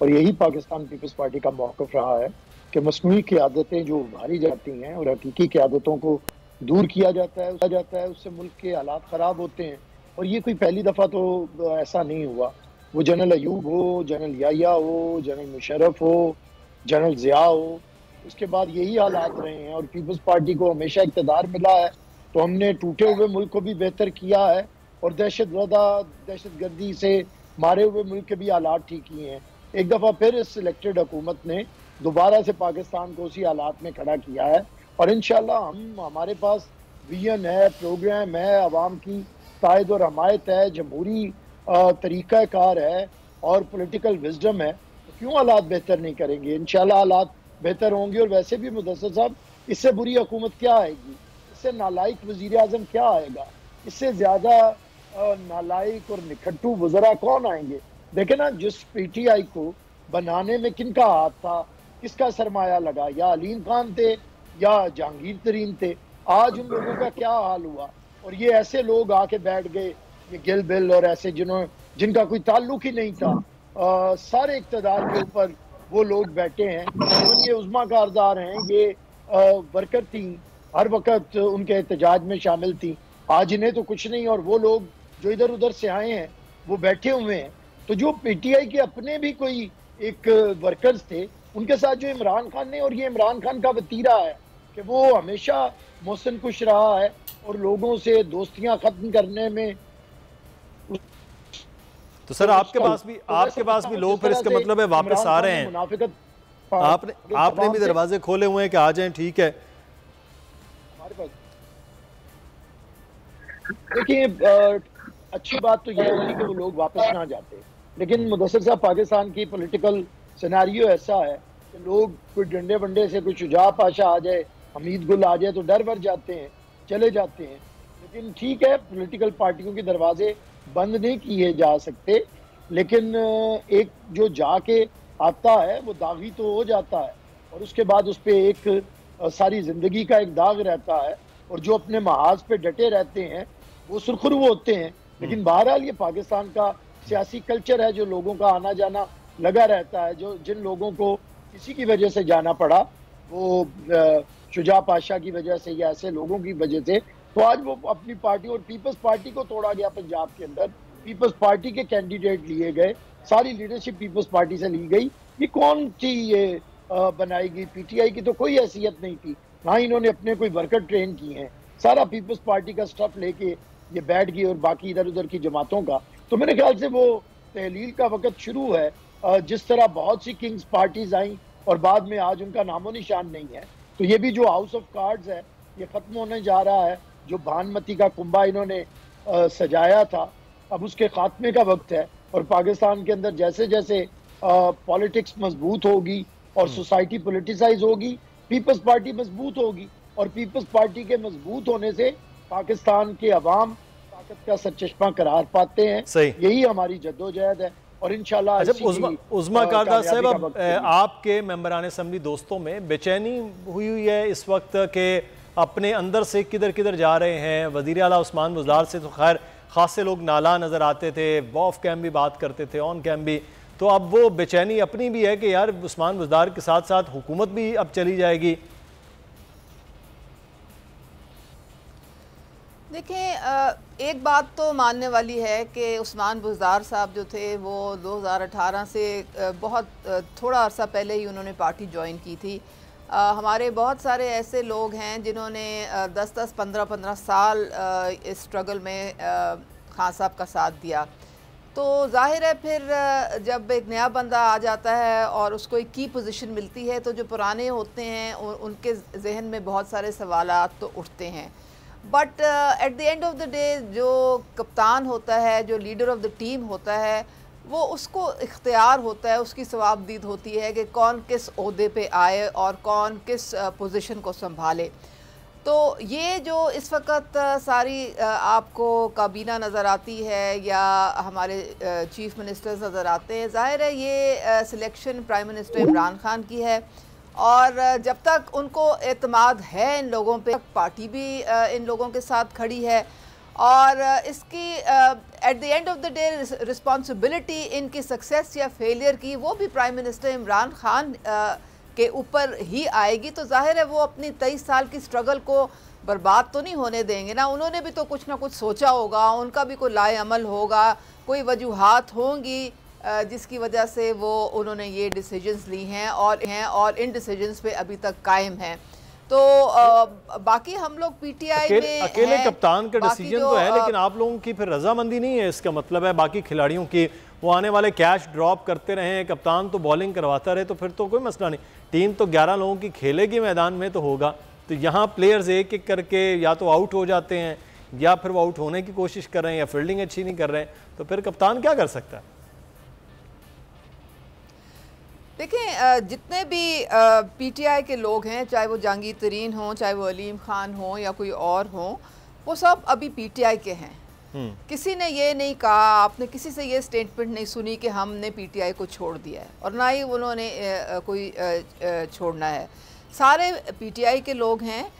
और यही पाकिस्तान पीपल्स पार्टी का मौक़िफ़ रहा है कि मसनूई क़यादतें जो उभारी जाती हैं और हकीकी क़यादतों को दूर किया जाता है, उससे मुल्क के हालात ख़राब होते हैं। और ये कोई पहली दफ़ा तो ऐसा नहीं हुआ। वो जनरल अयूब हो, जनरल याहिया हो, जनरल मुशर्रफ हो, जनरल ज़िया हो, उसके बाद यही हालात रहे हैं। और पीपल्स पार्टी को हमेशा इक़्तिदार मिला है, तो हमने टूटे हुए मुल्क को भी बेहतर किया है और दहशतगर्दी से मारे हुए मुल्क के भी हालात ठीक किए हैं। एक दफ़ा फिर इस सिलेक्टेड हुकूमत ने दोबारा से पाकिस्तान को उसी हालात में खड़ा किया है, और इंशाल्लाह हमारे पास विजन है, प्रोग्राम है, आवाम की तायद और हमायत है, जमहूरी तरीक़ाकार है और पॉलिटिकल विजडम है। तो क्यों हालात बेहतर नहीं करेंगे? इंशाल्लाह हालात बेहतर होंगे। और वैसे भी मुदस्सिर साहब, इससे बुरी हुकूमत क्या आएगी? इससे नालायक वज़ीर आज़म क्या आएगा? इससे ज़्यादा नालायक और निखट्टू वज़रा कौन आएंगे? देखे ना, जिस PTI को बनाने में किनका हाथ था, किसका सरमाया लगा, या अलीम खान थे या जहांगीर तरीन थे। आज उन लोगों का क्या हाल हुआ? और ये ऐसे लोग आके बैठ गए, ये गिल बिल और ऐसे जिनका कोई ताल्लुक ही नहीं था, सारे इक़्तिदार के ऊपर वो लोग बैठे हैं। ये उज़्मा कारदार हैं, ये वर्कर थी, हर वक्त उनके एहतजाज में शामिल थी। आज इन्हें तो कुछ नहीं, और वो लोग जो इधर उधर से आए हैं वो बैठे हुए हैं। तो जो PTI के अपने भी कोई एक वर्कर्स थे, उनके साथ जो इमरान खान ने, और ये इमरान खान का वतीरा है कि वो हमेशा मोहसिन कुश रहा है और लोगों से दोस्तियां खत्म करने में। तो सर आपके पास भी लोग फिर इसका मतलब है वापस आ रहे हैं, आपने भी दरवाजे खोले हुए हैं कि आ जाएं, ठीक है? देखिए, अच्छी बात तो यह होगी कि वो लोग वापस ना जाते, लेकिन मुदस्सिर साहब, पाकिस्तान की पॉलिटिकल सिनेरियो ऐसा है कि लोग कोई डंडे वंडे से, कोई शुजा पाशा आ जाए, हमीद गुल आ जाए तो डर वर जाते हैं, चले जाते हैं। लेकिन ठीक है, पॉलिटिकल पार्टियों के दरवाजे बंद नहीं किए जा सकते, लेकिन एक जो जाके आता है वो दागी तो हो जाता है, और उसके बाद उस पर एक सारी ज़िंदगी का एक दाग रहता है, और जो अपने महाज पे डटे रहते हैं वो सुरखरू होते हैं। लेकिन बहरहाल ये पाकिस्तान का सियासी कल्चर है, जो लोगों का आना जाना लगा रहता है। जो जिन लोगों को किसी की वजह से जाना पड़ा, वो शुजा पाशा की वजह से या ऐसे लोगों की वजह से, तो आज वो अपनी पार्टी, और पीपल्स पार्टी को तोड़ा गया पंजाब के अंदर, पीपल्स पार्टी के कैंडिडेट लिए गए, सारी लीडरशिप पीपल्स पार्टी से ली गई। ये कौन थी ये बनाई गई? PTI की तो कोई हैसियत नहीं थी, ना इन्होंने अपने कोई वर्कर ट्रेन किए हैं, सारा पीपल्स पार्टी का स्टफ लेके ये बैठ गई, और बाकी इधर उधर की जमातों का। तो मेरे ख्याल से वो तहलील का वक्त शुरू है। जिस तरह बहुत सी किंग्स पार्टीज आई और बाद में आज उनका नामो निशान नहीं है, तो ये भी जो हाउस ऑफ कार्ड्स है ये खत्म होने जा रहा है। जो भानमती का कुंभा इन्होंने सजाया था, अब उसके खात्मे का वक्त है। और पाकिस्तान के अंदर जैसे जैसे पॉलिटिक्स मजबूत होगी और सोसाइटी पोलिटिसाइज होगी, पीपल्स पार्टी मजबूत होगी, और पीपल्स पार्टी के मजबूत होने से पाकिस्तान के अवाम ताकत का सरचश्मा करार पाते हैं। यही हमारी जद्दोजहद है और इंशाल्लाह। अच्छा, उस्मा कारदा साहब, अब आपके मेंबरान असम्बली दोस्तों में बेचैनी हुई है इस वक्त के अपने अंदर से किधर किधर जा रहे हैं? वज़ीर आला उस्मान बुज़दार से तो खैर खासे लोग नाला नज़र आते थे, ऑफ कैम भी बात करते थे, ऑन कैम भी, तो अब वो बेचैनी अपनी भी है कि यार उस्मान बुज़दार के साथ साथ हुकूमत भी अब चली जाएगी। देखिए, एक बात तो मानने वाली है कि उस्मान बुज़दार साहब जो थे वो 2018 से बहुत थोड़ा अर्सा पहले ही उन्होंने पार्टी ज्वाइन की थी। हमारे बहुत सारे ऐसे लोग हैं जिन्होंने 10-10, 15-15 साल इस स्ट्रगल में खान साहब का साथ दिया। तो जाहिर है फिर जब एक नया बंदा आ जाता है और उसको एक की पोजीशन मिलती है तो जो पुराने होते हैं उनके जहन में बहुत सारे सवालात तो उठते हैं। But at the end of the day जो कप्तान होता है, जो लीडर ऑफ द टीम होता है, वो उसको इख्तियार होता है, उसकी सवाबदीद होती है कि कौन किस ओहदे पे आए और कौन किस पोजीशन को संभाले। तो ये जो इस वक्त सारी आपको काबीना नज़र आती है या हमारे चीफ मिनिस्टर्स नज़र आते हैं, ज़ाहिर है ये selection prime minister Imran Khan की है और जब तक उनको एतमाद है इन लोगों पे, पार्टी भी इन लोगों के साथ खड़ी है और इसकी at the end of the day responsibility इनकी सक्सेस या फेलियर की वो भी प्राइम मिनिस्टर इमरान खान के ऊपर ही आएगी। तो जाहिर है वो अपनी 23 साल की स्ट्रगल को बर्बाद तो नहीं होने देंगे ना। उन्होंने भी तो कुछ ना कुछ सोचा होगा, उनका भी कोई लाए अमल होगा, कोई वजूहात होंगी जिसकी वजह से वो उन्होंने ये डिसीजंस ली हैं और इन डिसीजंस पे अभी तक कायम हैं। तो बाकी हम लोग पीटीआई में अकेले कप्तान का डिसीजन तो है, लेकिन आप लोगों की फिर रजामंदी नहीं है। इसका मतलब है बाकी खिलाड़ियों की वो आने वाले कैच ड्रॉप करते रहें, कप्तान तो बॉलिंग करवाता रहे, तो फिर तो कोई मसला नहीं। टीम तो 11 लोगों की खेलेगी मैदान में तो होगा। तो यहाँ प्लेयर्स एक एक करके या तो आउट हो जाते हैं या फिर वो आउट होने की कोशिश कर रहे हैं या फील्डिंग अच्छी नहीं कर रहे हैं, तो फिर कप्तान क्या कर सकता है? देखें, जितने भी पीटीआई के लोग हैं, चाहे वो जहांगीर तरीन हों, चाहे वो अलीम खान हों या कोई और हों, वो सब अभी पीटीआई के हैं। किसी ने ये नहीं कहा, आपने किसी से ये स्टेटमेंट नहीं सुनी कि हमने पीटीआई को छोड़ दिया है और ना ही उन्होंने कोई छोड़ना है। सारे पीटीआई के लोग हैं।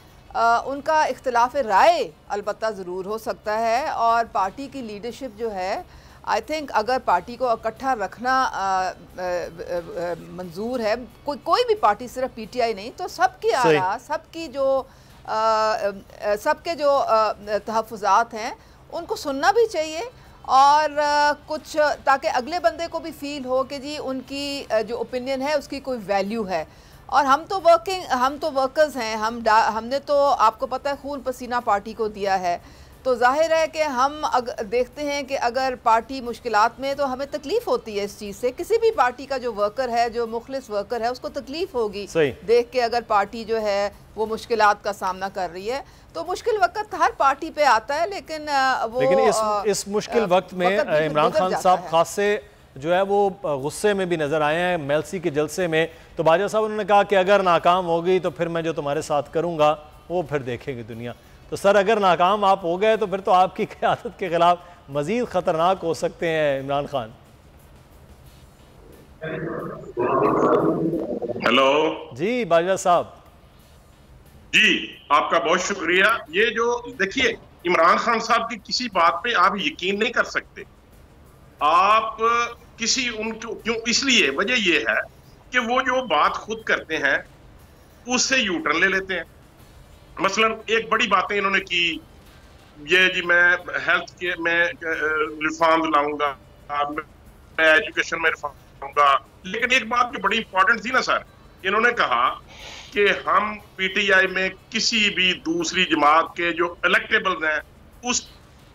उनका इख्तिलाफ राय अलबत्ता ज़रूर हो सकता है और पार्टी की लीडरशिप जो है, आई थिंक अगर पार्टी को इकट्ठा रखना मंजूर है, कोई भी पार्टी, सिर्फ पीटीआई नहीं, तो सबकी आरा, सबके जो तहफ़्फ़ुज़ात हैं उनको सुनना भी चाहिए और कुछ ताकि अगले बंदे को भी फील हो कि जी उनकी जो ओपिनियन है उसकी कोई वैल्यू है। और हम तो वर्कर्स हैं, हमने तो आपको पता है खून पसीना पार्टी को दिया है। तो जाहिर है कि हम देखते हैं कि अगर पार्टी मुश्किलात में, तो हमें तकलीफ़ होती है इस चीज़ से। किसी भी पार्टी का जो वर्कर है, जो मुखलिस वर्कर है, उसको तकलीफ़ होगी देख के अगर पार्टी जो है वो मुश्किलात का सामना कर रही है। तो मुश्किल वक्त हर पार्टी पे आता है, लेकिन इस मुश्किल वक्त में इमरान खान साहब खासे जो है वो गुस्से में भी नज़र आए हैं मेलसी के जलसे में। तो बाजवा साहब उन्होंने कहा कि अगर नाकाम हो गई तो फिर मैं जो तुम्हारे साथ करूँगा वो फिर देखेगी दुनिया। तो सर, अगर नाकाम आप हो गए तो फिर तो आपकी क़यादत के खिलाफ मज़ीद ख़तरनाक हो सकते हैं इमरान खान। हेलो जी बाजवा साहब। जी, आपका बहुत शुक्रिया। ये जो देखिए, इमरान खान साहब की किसी बात पे आप यकीन नहीं कर सकते। आप किसी उनको क्यों, इसलिए वजह ये है कि वो जो बात खुद करते हैं उससे यू टर्न ले लेते हैं। मसलन एक बड़ी बातें इन्होंने की, ये जी मैं हेल्थ के में रिफॉर्म लाऊंगा, मैं एजुकेशन में रिफॉर्म लाऊंगा, लेकिन एक बात जो बड़ी इंपॉर्टेंट थी ना सर, इन्होंने कहा कि हम पीटीआई में किसी भी दूसरी जमात के जो इलेक्टेबल हैं उस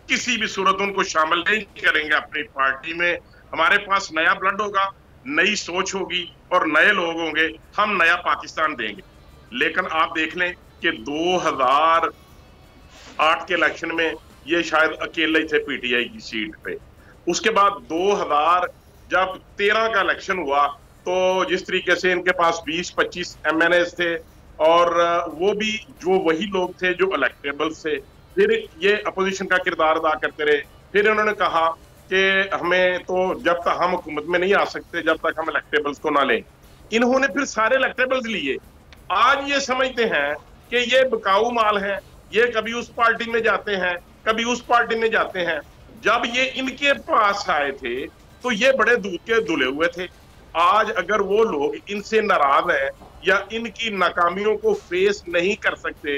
किसी भी सूरत उनको शामिल नहीं करेंगे अपनी पार्टी में। हमारे पास नया ब्लड होगा, नई सोच होगी और नए लोग होंगे, हम नया पाकिस्तान देंगे। लेकिन आप देख लें कि 2008 के इलेक्शन में ये शायद अकेले ही थे पीटीआई की सीट पे। उसके बाद 2013 का इलेक्शन हुआ तो जिस तरीके से इनके पास 20-25 MNA थे और वो भी जो वही लोग थे जो इलेक्टेबल्स थे, फिर ये अपोजिशन का किरदार अदा करते रहे। फिर उन्होंने कहा कि हमें तो जब तक हम हुकूमत में नहीं आ सकते जब तक हम इलेक्टेबल्स को ना लें। इन्होंने फिर सारे इलेक्टेबल्स लिए। आज ये समझते हैं कि ये बिकाऊ माल है, ये कभी उस पार्टी में जाते हैं कभी उस पार्टी में जाते हैं। जब ये इनके पास आए थे तो ये बड़े दूध के धुले हुए थे। आज अगर वो लोग इनसे नाराज हैं या इनकी नाकामियों को फेस नहीं कर सकते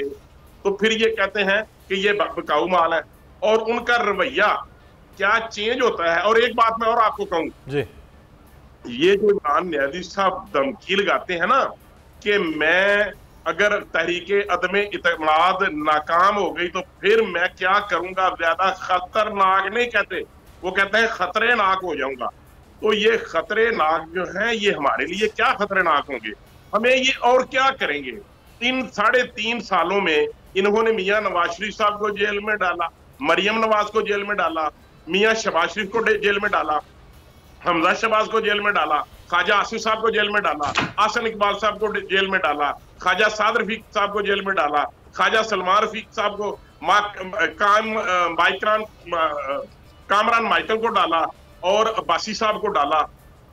तो फिर ये कहते हैं कि ये बिकाऊ माल है। और उनका रवैया क्या चेंज होता है। और एक बात मैं और आपको कहूं जी, ये जो इमरान न्यायाधीश साहब धमकी लगाते हैं ना कि मैं अगर तहरीके अदमे इत्मीनाद नाकाम हो गई तो फिर मैं क्या करूंगा, ज्यादा खतरनाक नहीं कहते, वो कहते हैं खतरेनाक हो जाऊंगा। तो ये खतरेनाक जो है ये हमारे लिए क्या खतरनाक होंगे, हमें ये और क्या करेंगे। 3-3.5 सालों में इन्होंने मियां नवाज शरीफ साहब को जेल में डाला, मरियम नवाज को जेल में डाला, मियां शहबाज शरीफ को जेल में डाला, हमजा शहबाज को जेल में डाला, ख्वाजा आसिफ साहब को जेल में डाला, आसन इकबाल साहब को जेल में डाला, ख्वाजा साद रफीक साहब को जेल में डाला, ख्वाजा सलमान रफीक साहब को कामरान माइकल को डाला और अब्बासी साहब को डाला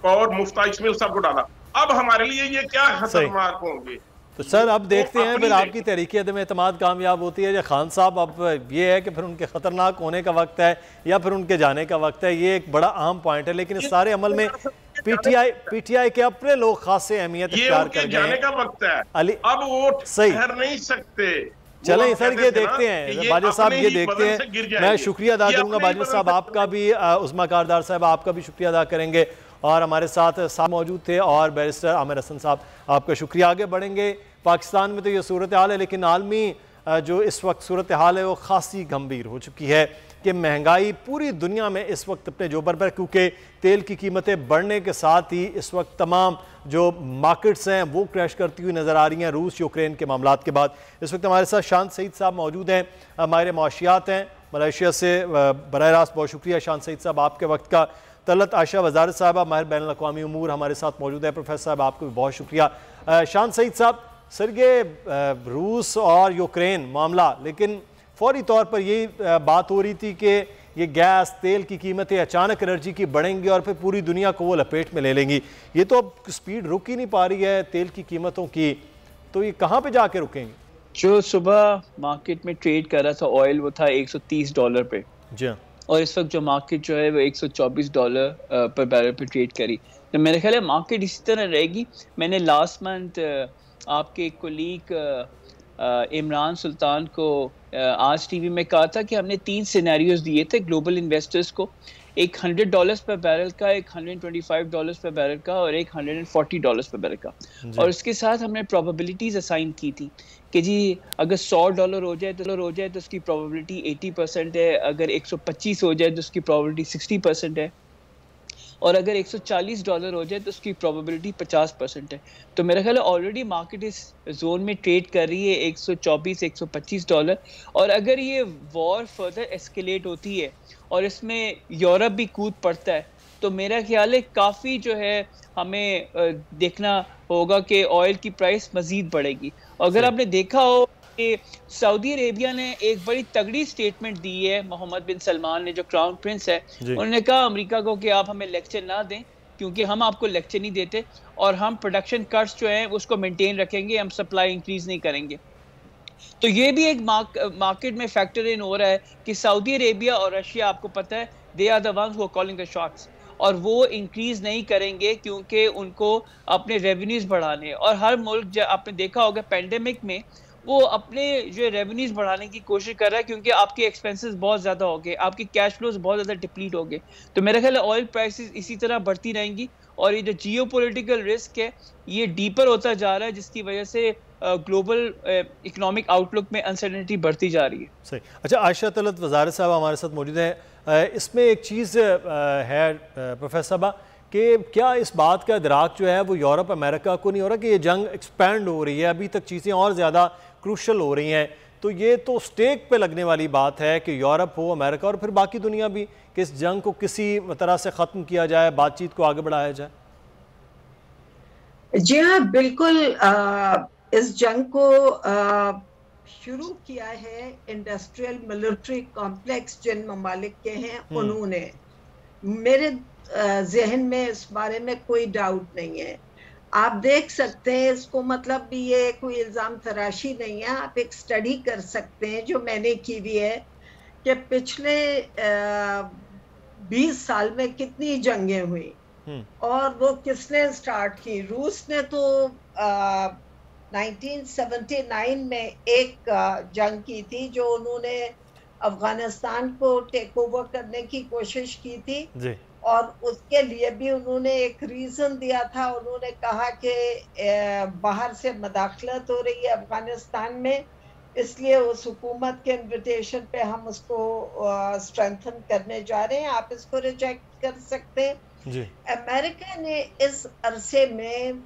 और मुफ्ता इस्माइल साहब को डाला। अब हमारे लिए ये क्या खतरनाक होंगे। तो सर अब देखते हैं फिर आपकी तहरीक अदम एतमाद कामयाब होती है या खान साहब अब ये है कि फिर उनके खतरनाक होने का वक्त है या फिर उनके जाने का वक्त है। ये एक बड़ा अहम पॉइंट है। लेकिन इस सारे अमल में पीटीआई के अपने लोग खासे अहमियत इख्तियार कर गए हैं। का वक्त है अब वो ठहर नहीं सकते। चलें सर ये देखते हैं बाजिद साहब, ये देखते हैं। मैं शुक्रिया अदा करूंगा बाजिद साहब आपका भी, उस्मा कारदार साहब आपका भी शुक्रिया अदा करेंगे और हमारे साथ मौजूद थे और बैरिस्टर आमिर हसन साहब आपका शुक्रिया। आगे बढ़ेंगे। पाकिस्तान में तो ये सूरत हाल है लेकिन आलमी जो इस वक्त सूरत हाल है वो खासी गंभीर हो चुकी है कि महंगाई पूरी दुनिया में इस वक्त अपने जोबर पर, क्योंकि तेल की कीमतें बढ़ने के साथ ही इस वक्त तमाम जो मार्केट्स हैं वो क्रैश करती हुई नज़र आ रही हैं रूस यूक्रेन के मामलात के बाद। इस वक्त हमारे साथ शान सईद साहब मौजूद हैं, हमारे मुआशियात हैं मलेशिया से बराह रास्त। बहुत शुक्रिया शान सईद साहब आपके वक्त का। तलत आशा वज़ारत साहबा माहिर बैन अल-अक़वामी उमूर हमारे साथ मौजूद है। प्रोफेसर साहब आपको भी बहुत शुक्रिया। शान सईद साहब, सर ये रूस और यूक्रेन मामला, लेकिन फौरी तौर पर यही बात हो रही थी कि ये गैस तेल की कीमतें अचानक एनर्जी की बढ़ेंगी और फिर पूरी दुनिया को वो लपेट में ले लेंगी। ये तो अब स्पीड रुक ही नहीं पा रही है तेल की कीमतों की, तो ये कहाँ पे जाके रुकेंगे? जो सुबह मार्केट में ट्रेड कर रहा था ऑयल वो था $130 पे जी, और इस वक्त जो मार्केट जो है वो $124 पर बैरल पे ट्रेड करी। तो मेरे ख्याल है मार्केट इसी तरह रहेगी। मैंने लास्ट मंथ आपके कोलीग इमरान सुल्तान को आज टीवी में कहा था कि हमने 3 सिनेरियोज दिए थे ग्लोबल इन्वेस्टर्स को, एक $100 पर बैरल का, एक $125 पर बैरल का और एक $140 पर बैरल का। और उसके साथ हमने प्रोबेबिलिटीज असाइन की थी कि जी अगर $100 हो जाए तो उसकी प्रोबेबिलिटी 80% है, अगर 125 हो जाए तो उसकी प्रोबेबिलिटी 60% है, और अगर $140 हो जाए तो उसकी प्रोबेबिलिटी 50% है। तो मेरा ख्याल है ऑलरेडी मार्केट इस जोन में ट्रेड कर रही है $124-125। और अगर ये वॉर फर्दर एस्केलेट होती है और इसमें यूरोप भी कूद पड़ता है तो मेरा ख्याल है काफ़ी जो है हमें देखना होगा कि ऑयल की प्राइस मज़ीद बढ़ेगी। अगर आपने देखा हो कि सऊदी अरेबिया ने एक बड़ी तगड़ी स्टेटमेंट दी है, मोहम्मद बिन सलमान ने जो क्राउन प्रिंस है, उन्होंने कहा अमेरिका को कि आप हमें लेक्चर ना दें क्योंकि हम आपको लेक्चर नहीं देते और हम प्रोडक्शन कट्स जो हैं उसको मेंटेन रखेंगे, हम सप्लाई इंक्रीज नहीं करेंगे। तो ये भी एक मार्केट में फैक्टर इन हो रहा है कि सऊदी अरेबिया और रशिया, आपको पता है, they are the ones who are calling the shots, और वो इंक्रीज नहीं करेंगे क्योंकि उनको अपने रेवेन्यूज बढ़ाने। और हर मुल्क आपने देखा होगा पेंडेमिक में वो अपने जो रेवेन्यूज बढ़ाने की कोशिश कर रहा है क्योंकि आपके एक्सपेंसेस बहुत ज़्यादा हो गए, आपके कैश फ्लोज बहुत ज़्यादा डिप्लीट हो गए। तो मेरा ख्याल है ऑयल प्राइसेस इसी तरह बढ़ती रहेंगी और ये जो जियोपॉलिटिकल रिस्क है ये डीपर होता जा रहा है जिसकी वजह से ग्लोबल इकोनॉमिक आउटलुक में अनसर्टेनिटी बढ़ती जा रही है। सही। अच्छा, आयशा तलत वज़ारत साहब हमारे साथ मौजूद हैं। इसमें एक चीज़ है प्रोफेसर साहबा कि क्या इस बात का इदराक जो है वो यूरोप अमेरिका को नहीं हो रहा कि ये जंग एक्सपैंड हो रही है, अभी तक चीज़ें और ज़्यादा क्रूशल हो रही हैं, तो ये तो स्टेक पे लगने वाली बात है कि यूरोप हो, अमेरिका और फिर बाकी दुनिया भी, कि इस जंग को किसी तरह से ख़त्म किया जाए, बातचीत को आगे बढ़ाया जाए। जी हाँ, बिल्कुल। इस जंग को शुरू किया है इंडस्ट्रियल मिलिट्री कॉम्प्लेक्स जिन ममालिक के हैं उन्होंने। मेरे जहन में इस बारे में कोई डाउट नहीं है। आप देख सकते हैं इसको, मतलब भी ये कोई इल्ज़ाम तराशी नहीं है। आप एक स्टडी कर सकते हैं जो मैंने की हुई है कि पिछले 20 साल में कितनी जंगें हुई और वो किसने स्टार्ट की। रूस ने तो 1979 में एक जंग की थी जो उन्होंने अफगानिस्तान को टेक ओवर करने की कोशिश की थी जी। और उसके लिए भी उन्होंने एक रीजन दिया था। उन्होंने कहा कि बाहर से मदाखलत हो रही है अफगानिस्तान में, इसलिए उस हुकूमत के इन्विटेशन पे हम उसको स्ट्रेंथन करने जा रहे हैं। आप इसको रिजेक्ट कर सकते हैं जी। अमेरिका ने इस अरसे में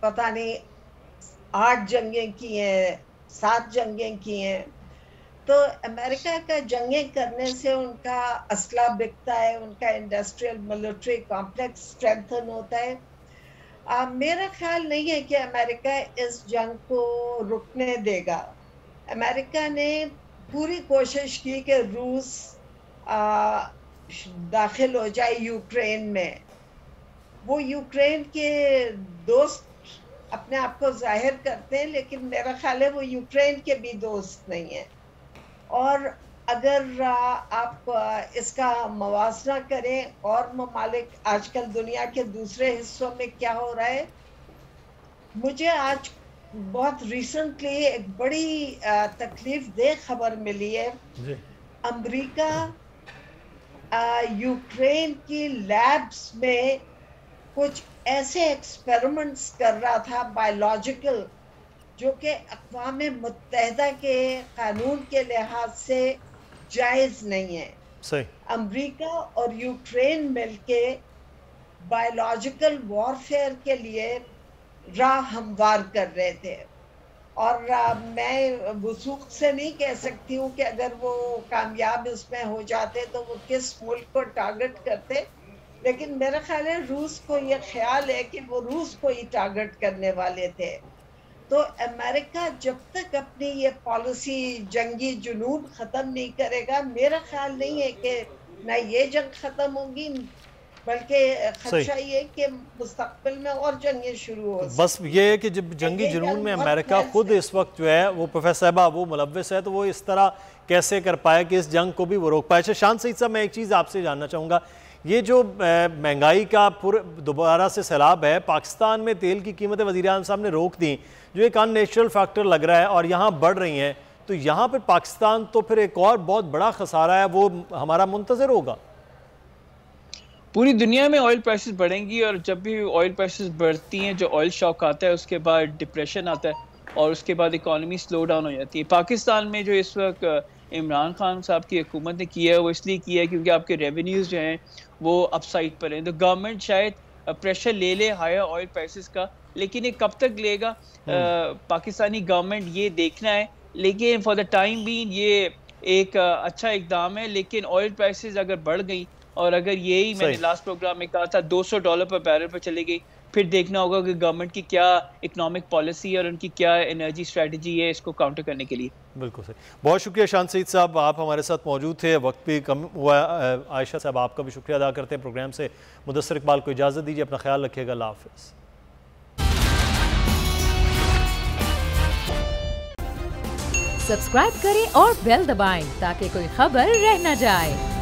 पता नहीं 8 जंगें की हैं, 7 जंगें की हैं। तो अमेरिका का जंगें करने से उनका असला बिकता है, उनका इंडस्ट्रियल मिलिट्री कॉम्प्लेक्स स्ट्रेंथन होता है। मेरा ख्याल नहीं है कि अमेरिका इस जंग को रुकने देगा। अमेरिका ने पूरी कोशिश की कि रूस दाखिल हो जाए यूक्रेन में। वो यूक्रेन के दोस्त अपने आप को जाहिर करते हैं, लेकिन मेरा ख्याल है वो यूक्रेन के भी दोस्त नहीं है। और अगर आप इसका मवाजना करें और ममालिक आजकल दुनिया के दूसरे हिस्सों में क्या हो रहा है, मुझे आज बहुत रिसेंटली एक बड़ी तकलीफ दे खबर मिली है। अमेरिका यूक्रेन की लैब्स में कुछ ऐसे एक्सपेरिमेंट्स कर रहा था बायोलॉजिकल, जो कि अक़वाम मुत्तहिदा के कानून के लिहाज से जायज़ नहीं है। सही। अमेरिका और यूक्रेन मिलके बायोलॉजिकल वॉरफेयर के लिए राह हमवार कर रहे थे। और मैं वसूख से नहीं कह सकती हूँ कि अगर वो कामयाब इसमें हो जाते तो वो किस मुल्क को टारगेट करते, लेकिन मेरा ख्याल है रूस को ये ख्याल है कि वो रूस को ही टारगेट करने वाले थे। तो अमेरिका जब तक अपनी ये पॉलिसी जंगी जुनून ख़त्म नहीं करेगा, मेरा ख्याल नहीं है कि ना ये जंग ख़त्म होगी, बल्कि खदशा ये कि मुस्तक़बिल में और जंगें शुरू हो। बस ये है कि जब जंगी जुनून में अमेरिका खुद इस वक्त जो है वो प्रोफेसर साहबा वो मुलव्वस है, तो वो इस तरह कैसे कर पाए कि इस जंग को भी वो रोक पाए। शान सईद साहब, मैं एक चीज़ आपसे जानना चाहूँगा, ये जो महंगाई का दोबारा से सैलाब है, पाकिस्तान में तेल की कीमतें वज़ीर आज़म साहब ने रोक दी, जो एक अननेचुरल फैक्टर लग रहा है और यहाँ बढ़ रही हैं, तो यहाँ पर पाकिस्तान तो फिर एक और बहुत बड़ा खसारा है वो हमारा मुंतज़र होगा। पूरी दुनिया में ऑयल प्राइसेस बढ़ेंगी और जब भी ऑयल प्राइसेस बढ़ती हैं, जो ऑयल शॉक आता है उसके बाद डिप्रेशन आता है और उसके बाद इकॉनमी स्लो डाउन हो जाती है। पाकिस्तान में जो इस वक्त इमरान खान साहब की हुकूमत ने किया है वो इसलिए किया है क्योंकि आपके रेवेन्यूज़ जो हैं वो अपसाइड पर हैं। तो गवर्नमेंट शायद प्रेशर ले ले हायर ऑयल प्राइसेस का, लेकिन ये कब तक लेगा पाकिस्तानी गवर्नमेंट ये देखना है। लेकिन फॉर द टाइम बीइंग ये एक अच्छा इकदाम है। लेकिन ऑयल प्राइसेस अगर बढ़ गई और अगर यही मैंने लास्ट प्रोग्राम में कहा था $200 पर बैरल पर चली गई, फिर देखना होगा कि गवर्नमेंट की क्या इकोनॉमिक पॉलिसी और उनकी क्या एनर्जी स्ट्रेटजी है इसको काउंटर करने के लिए। बिल्कुल सही। बहुत शुक्रिया शान सईद साहब, आप हमारे साथ मौजूद थे, वक्त भी कम हुआ। आयशा साहब, आपका भी शुक्रिया अदा करते हैं। प्रोग्राम से मुदस्सर इकबाल को इजाज़त दीजिए, अपना ख्याल रखिएगा, अल्लाह हाफ़िज़। सब्सक्राइब करें और बेल दबाएं ताकि कोई खबर रह न जाए।